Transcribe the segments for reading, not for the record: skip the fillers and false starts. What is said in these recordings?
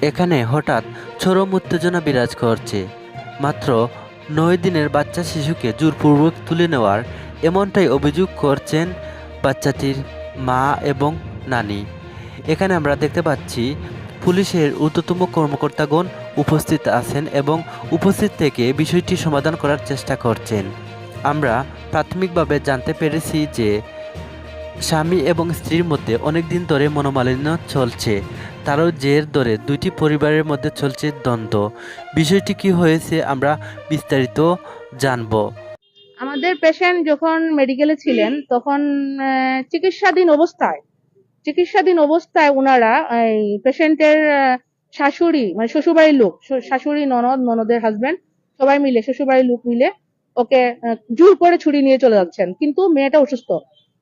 এখানে হঠাৎ চরম উত্তেজনা বিরাজ করছে। মাত্র ৯ দিনের বাচ্চা শিশুকে জোরপূর্বক তুলে নেওয়ার এমনটাই অভিযোগ করছেন বাচ্চাটির মা এবং নানি। এখানে আমরা দেখতে পাচ্ছি পুলিশের ঊর্ধ্বতম কর্মকর্তাগণ উপস্থিত আছেন এবং উপস্থিত থেকে বিষয়টি সমাধান করার চেষ্টা করছেন। আমরা প্রাথমিকভাবে জানতে পেরেছি যে স্বামী এবং স্ত্রীর মধ্যে অনেক দিন ধরে মনোমালিন্য চলছে। তারও জের ধরে দুইটি পরিবারের মধ্যে চলছে দ্বন্দ্ব। বিষয়টি কি হয়েছে আমরা বিস্তারিত জানব। আমাদের পেশেন্ট যখন মেডিকেলে ছিলেন তখন চিকিৎসাধীন অবস্থায় ওনারা এই পেশেন্টের শাশুড়ি মানে শ্বশুরবাড়ির লোক, শাশুড়ি, ননদের হাজবেন্ড সবাই মিলে, শ্বশুরবাড়ির লোক মিলে ওকে জোর করে ছুরি নিয়ে চলে যাচ্ছেন। কিন্তু মেয়েটা অসুস্থ,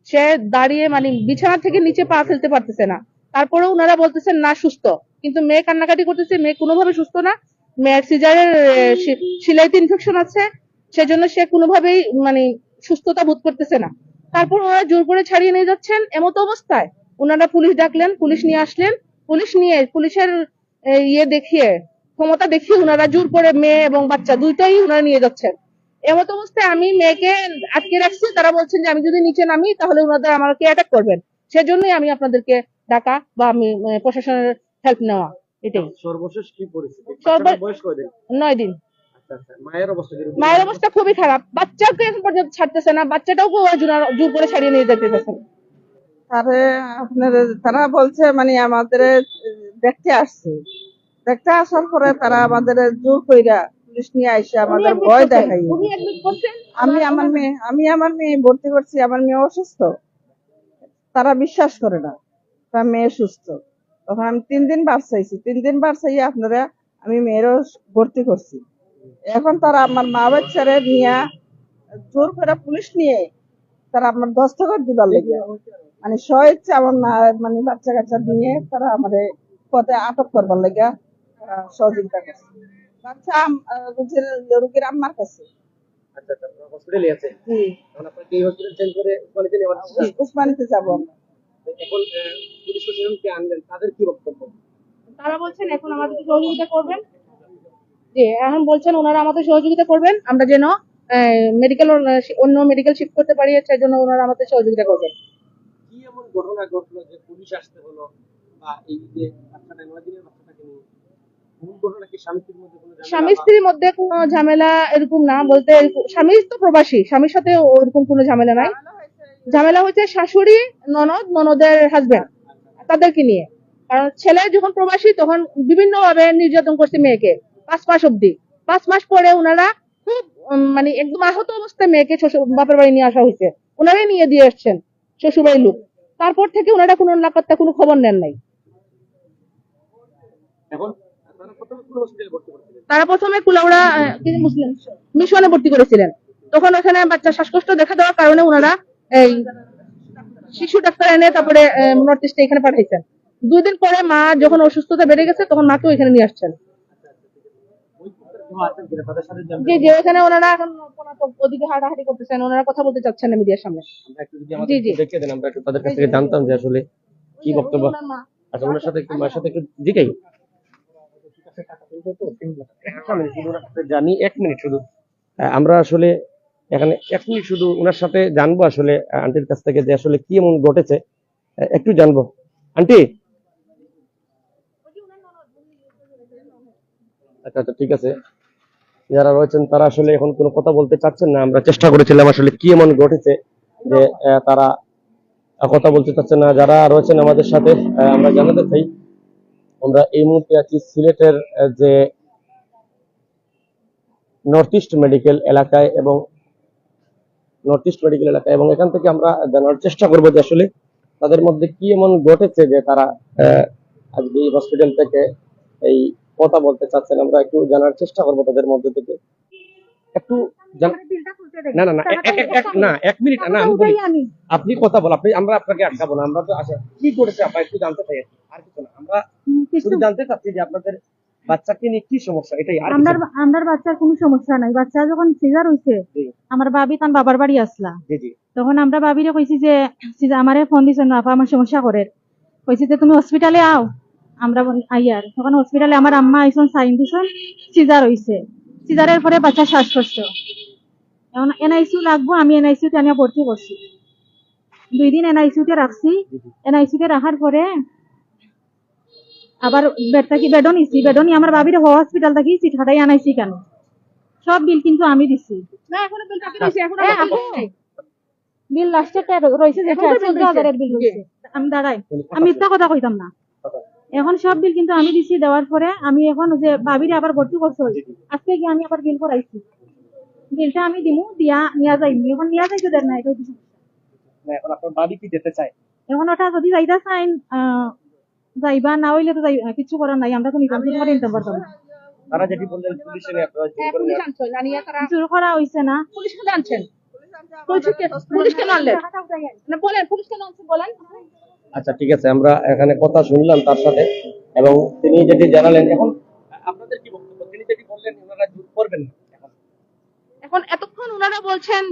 সে দাঁড়িয়ে মানে বিছানা থেকে নিচে পা ফেলতে পারতেছে না। তারপরেও ওনারা বলতেছেন না সুস্থ, কিন্তু মেয়ে কান্নাকাটি করতেছে, মেয়ে কোনোভাবে সুস্থ না। মেয়ের সিজারের সিলাইতে ইনফেকশন আছে, সেজন্য সে কোনোভাবেই মানে সুস্থতা বোধ করতেছে না। তারপর ওনারা জোর করে ছাড়িয়ে নিয়ে যাচ্ছেন। এমতো অবস্থায় ওনারা পুলিশ ডাকলেন, পুলিশ নিয়ে আসলেন। পুলিশের দেখিয়ে, ক্ষমতা দেখিয়ে ওনারা জোর করে মেয়ে এবং বাচ্চা দুইটাই ওনারা নিয়ে যাচ্ছেন। এমতো অবস্থায় আমি মেয়েকে আটকে রাখছি। তারা বলছেন যে আমি যদি নিচে নামি তাহলে ওনাদের আমাকে অ্যাটাক করবেন। সেজন্যই আমি আপনাদেরকে ডাকা বা আমি প্রশাসনের হেল্প নেওয়া। এটাই। সর্বশেষ কি পরিস্থিতি? সর্ব বাচ্চাটার বয়স কয়দিন? 9 দিন। আচ্ছা আচ্ছা, মায়ের অবস্থা কিরকম? মায়ের অবস্থা খুবই খারাপ, বাচ্চাকে এখন পর্যন্ত ছাড়তেছে না, বাচ্চাটাও জোর করে ছাড়িয়ে নিয়ে যেতেছে। তারে আপনার তারা বলছে মানে আমাদের দেখতে আসছে, দেখতে আসার পরে তারা আমাদের জোর কইরা পুলিশ নিয়ে আইসে আমাদের ভয় দেখাই। আমি আমার মেয়ে ভর্তি করছি, আমার মেয়ে অসুস্থ, তারা বিশ্বাস করে না তার মেয়ে সুস্থ। তখন আমি 3 দিন বার চাইছি, 3 দিন বার চাইয়ে আপনারা আমি মেয়েরও ভর্তি করছি। এখন তারা আমার মা বাচ্চারে নিয়ে জোর করে পুলিশ নিয়ে তারা আমার দস্তখত দিবার লেগে মানে স্বেচ্ছা আমার মা মানে বাচ্চা কাচ্চা নিয়ে তারা আমাদের পথে আটক করবার লেগে সহযোগিতা করছে। বাচ্চা রোগীর আম্মার কাছে। আচ্ছা আচ্ছা, হসপিটালে আছে। জি, এখন আপনাকে এই হসপিটাল চেঞ্জ করে উসমানীতে নেওয়া হচ্ছে। উসমানিতে যাবো আমরা। এখন পুলিশ প্রশাসনকে আনলেন, তাদের কি বক্তব্য? তারা বলছেন এখন আমাদেরকে সহযোগিতা করবেন। জি, এখন বলছেন ওনারা আমাদের সহযোগিতা করবেন, আমরা যেন অন্য মেডিকেল শিফট করতে পারি, সেই জন্য ওনারা আমাদের সহযোগিতা করবেন। কি এমন ঘটনা ঘটলো যে পুলিশ আসতে হলো, বা এই যে বাচ্চাটা 9 দিনের বাচ্চাটাকে নিয়ে মূল ঘটনা কি স্বামী স্ত্রীর মধ্যে কোনো ঝামেলা? স্বামী স্ত্রীর মধ্যে কোনো ঝামেলা এরকম না, বলতে স্বামী তো প্রবাসী, স্বামীর সাথে ওরকম কোনো ঝামেলা নাই। ঝামেলা হচ্ছে শাশুড়ি, ননদের হাজবেন্ড, তাদেরকে নিয়ে। কারণ ছেলে যখন প্রবাসী তখন বিভিন্ন ভাবে নির্যাতন করছে মেয়েকে 5 মাস অব্দি। 5 মাস পরে ওনারা খুব মানে একদম আহত অবস্থায় মেয়েকে বাপের বাড়ি নিয়ে আসা হয়েছে, ওনারাই নিয়ে দিয়ে আসছেন শ্বশুরবাড়ির লোক। তারপর থেকে ওনারা কোনো লাপাত্তা, কোনো খবর নেন নাই। এখন আপনারা প্রথমে কোন হসপিটালে ভর্তি করছিলেন? তারা প্রথমে কুলাউড়া মুসলিম মিশনে ভর্তি করেছিলেন। তখন ওখানে বাচ্চা শ্বাসকষ্ট দেখা দেওয়ার কারণে ওনারা এই শিশু ডাক্তার এনে তারপরে নর্থ ইস্টে এখানে পাঠাইছেন। 2 দিন পরে মা যখন অসুস্থতা বেড়ে গেছে তখন মাকেও এখানে নিয়ে আসছেন। ওই কেউ আছেন কিনা তাদের সাথে যে জি জি, এখানে ওনারা এখন ওদিকে হাঁটাহাঁটি করতেছেন, ওনারা কথা বলতে চাচ্ছেন না মিডিয়ার সামনে। আমরা একটু যদি আমাদের দেখে দেন, আমরা একটু তাদের কাছ থেকে জানতাম যে আসলে কি বক্তব্য। আচ্ছা, ওনার সাথে একটু মায়ের সাথে একটু জিজ্ঞাই। জানি 1 মিনিট শুধু, আমরা আসলে এখানে 1 মিনিট শুধু ওনার সাথে জানবো আসলে আন্টির কাছ থেকে যে আসলে কি এমন ঘটেছে একটু জানবো। আন্টি, আচ্ছা আচ্ছা, ঠিক আছে। যারা রয়েছেন তারা আসলে এখন কোনো কথা বলতে চাচ্ছেন না। আমরা চেষ্টা করেছিলাম আসলে কি এমন ঘটেছে যে তারা কথা বলতে চাচ্ছেন না। যারা রয়েছেন আমাদের সাথে আমরা জানাতে চাই, আমরা এই মুহূর্তে আছি সিলেটের যে নর্থ ইস্ট মেডিকেল এলাকায়, এবং এখান থেকে আমরা জানার চেষ্টা করবো যে আসলে তাদের মধ্যে কি এমন ঘটেছে যে তারা আজকে এই হসপিটাল থেকে এই কথা বলতে চাচ্ছেন। আমরা একটু জানার চেষ্টা করবো তাদের মধ্যে থেকে একটু না না না না 1 মিনিট না, আমি বলি আপনি কথা বল, আমরা আপনাকে আটকাবো না। আমরা তো আচ্ছা কি করেছে আপনার একটু জানতে চাই, আর কিছু না। আমরা শুধু জানতে চাচ্ছি যে আপনাদের বাচ্চাকে নিয়ে কি সমস্যা, এটাই। আর আমার বাচ্চার কোনো সমস্যা নাই। বাচ্চা যখন সিজার হইছে আমার বাবি তার বাবার বাড়ি আসলা, তখন আমরা বাবিরে কইছি যে আমারে ফোন দিছেন আপা আমার সমস্যা করে, কইছি যে তুমি হসপিটালে আও। আমরা আইয়ার তখন হসপিটালে আমার আম্মা আইসন সাইন দিছন, সিজার হইছে, সিজারের পরে বাচ্চা শ্বাসকষ্ট, এখন এনআইসিউ লাগবো, আমি এনআইসিউ তে আনিয়া ভর্তি করছি, 2 দিন এনআইসিউ তে রাখছি। এনআইসিউ তে রাখার পরে আবার বেডও নিছি, বেডও নিয়ে আমার বাবির হসপিটাল থেকে সিট হাটাই আনাইছি কেন, সব বিল কিন্তু আমি দিছি। না এখনো বিল বাকি রয়েছে, এখনো হ্যাঁ, বাকি আপু, রয়েছে। বিল লাস্টে রয়েছে যে এখন তো bill 14,000 বিল রয়েছে। আমি দাঁড়াই, আমি মিথ্যা কথা কইতাম না। এখন সব বিল কিন্তু আমি দিছি, দেওয়ার পরে আমি এখন যে বাবিরে আবার ভর্তি করছি, আজকে গিয়ে আমি আবার বিল করাইছি, বিলটা আমি দিমু, দিয়া নিয়া যাইনি, এখন নিয়া যাইতে দেন না, এটা হচ্ছে সমস্যা। না, এখন আপনার বাড়ি কি যেতে চায়? এখন ওটা যদি যাইতা চাইন যাইবা, না হইলে তো কিছু করার নাই, আমরা তো নিতাম নিতে পারতাম না। তারা যেটি বললেন পুলিশে নিয়ে আপনারা জোর করে পুলিশ আনছো জানিয়ে তারা জোর করা হইছে না, পুলিশকে জানছেন, পুলিশ কেন আনলেন? না বলেন পুলিশ কেন আনছেন বলেন। আচ্ছা ঠিক আছে, আমরা এখানে কথা শুনলাম তার সাথে, এবং তিনি যেটি জানালেন, এখন আপনাদের কি বক্তব্য? তিনি যেটি বললেন ওনারা জোর করবেন না এখন। এখন এতক্ষণ ওনারা বলছেন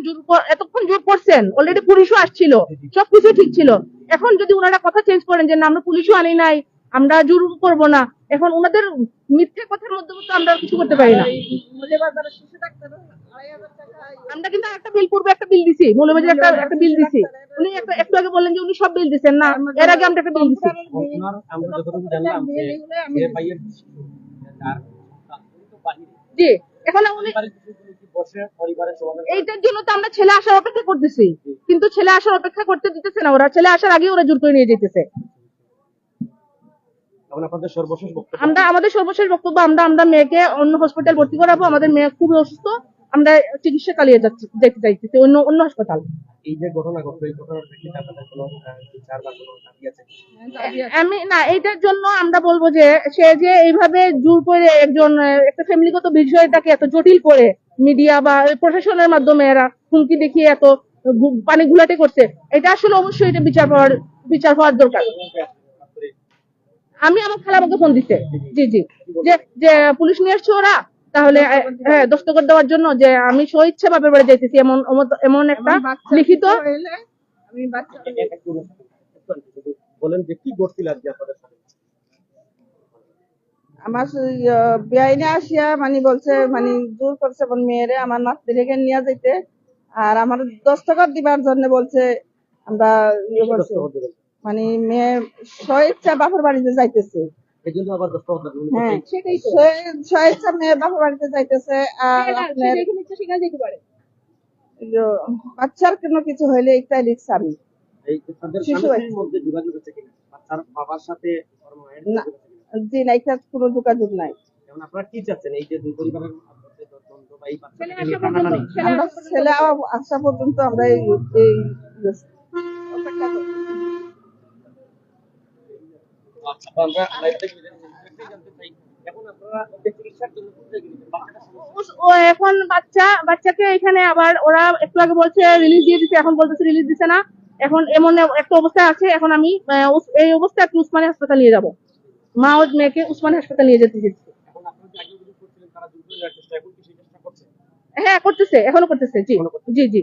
এতক্ষণ জোর করছেন, অলরেডি পুলিশও আসছিল, সবকিছু ঠিক ছিল। এখন যদি ওনারা কথা চেঞ্জ করেন যে না আমরা পুলিশও আনি নাই, আমরা জোর করব না, এখন ওনাদের মিথ্যে কথার মধ্যে তো আমরা কিছু করতে পারি না। আমরা কিন্তু একটা বিল পূর্বে একটা বিল দিছি, মৌলবাজার একটা বিল দিছি। উনি একটু আগে বললেন যে উনি সব বিল দিচ্ছেন না, এর আগে আমরা একটা বিল দিছি। ওনার আমরা যতটুকু জানলাম যে এর বাইয়ের তার তো বাহিরে জি, এখন উনি পরিবারের বিষয়গুলো কি বসে পরিবারের সমাধান এইটার জন্য তো আমরা ছেলে আসার অপেক্ষা করতেছি, কিন্তু ছেলে আসার অপেক্ষা করতে দিতেছে না ওরা, ছেলে আসার আগে ওরা জোর করে নিয়ে যেতেছে। এখন আপনাদের সর্বশেষ বক্তব্য? আমাদের সর্বশেষ বক্তব্য, আমরা মেয়েকে অন্য হসপিটাল ভর্তি করাবো, আমাদের মেয়ে খুবই অসুস্থ, আমরা চিকিৎসা চালিয়ে যেতে চাইতেছি অন্য হাসপাতাল। এই যে ঘটনা ঘটলো, এই ঘটনার প্রেক্ষিতে আপনাদের কোনো বিচার বা কোনো দাবি আছে? আমি না, এইটার জন্য আমরা বলবো যে সে যে এইভাবে জোর করে একজন একটা ফ্যামিলিগত বিষয়টাকে এত জটিল করে মিডিয়া বা প্রশাসনের মাধ্যমে এরা হুমকি দেখিয়ে এত পানি ঘুলাটে করছে, এটা আসলে অবশ্যই এটা বিচার হওয়ার দরকার। আমি আমার খালাবাকে ফোন দিতে, জি জি, যে পুলিশ নিয়ে আসছে ওরা, তাহলে হ্যাঁ দস্তখত দেওয়ার জন্য যে আমি স্বইচ্ছা বাপের বাড়ি যাইতেছি, এমন একটা লিখিত। বলেন যে কি ঘটছিল আজকে আপনাদের সাথে? আমার বেআইনে আসিয়া মানে বলছে, মানে জোর করছে আমার মেয়েরে আমার নাতি রেখে নিয়ে যাইতে, আর আমার দস্তখত দিবার জন্য বলছে। আমরা ইয়ে করছি, মানে মেয়ে স্বেচ্ছা বাপের বাড়িতে যাইতেছে। এই জন্য আবার দস্তখত লাগলো। হ্যাঁ, সেটাই তো, স্বেচ্ছা মেয়ে বাপের বাড়িতে যাইতেছে, আর আপনার সেখানে যেতে পারে। বাচ্চার কোনো কিছু হইলে একটা রিক্স আমি এই তাদের শিশু স্বামীর মধ্যে যোগাযোগ আছে কিনা, বাচ্চার বাবার সাথে ওর মায়ের না, যোগাযোগ আছে কিনা? জি না, এটা কোনো যোগাযোগ নাই। এখন আপনারা কি চাচ্ছেন এই যে দুই পরিবারের মধ্যে দ্বন্দ্ব বা এই ছেলে বাচ্চাটাকে নিয়ে আসা পর্যন্ত, টানাটানি? আমরা ছেলে আসা পর্যন্ত আমরা এই অপেক্ষা করছি। আচ্ছা, আমরা লাইভ থেকে একটাই জানতে চাই, এখন আপনারা ওদের চিকিৎসার জন্য কোথায় গেলেন? বাচ্চাটা সমস্যা ও এখন বাচ্চাকে এখানে আবার ওরা একটু আগে বলছে রিলিজ দিয়ে দিচ্ছে, এখন বলতেছে রিলিজ দিচ্ছে না, এখন এমন একটা অবস্থায় আছে। এখন আমি এই অবস্থায় একটু উসমানী হাসপাতাল নিয়ে যাব, মা ও মেয়েকে উসমানী হাসপাতাল নিয়ে যেতে চাইছি। এখন আপনারা যে আগে অভিযোগ করছিলেন তারা দুর্বল চেষ্টা, এখন কি সেই চেষ্টা করছে? হ্যাঁ করতেছে, এখনো করতেছে, জি জি জি।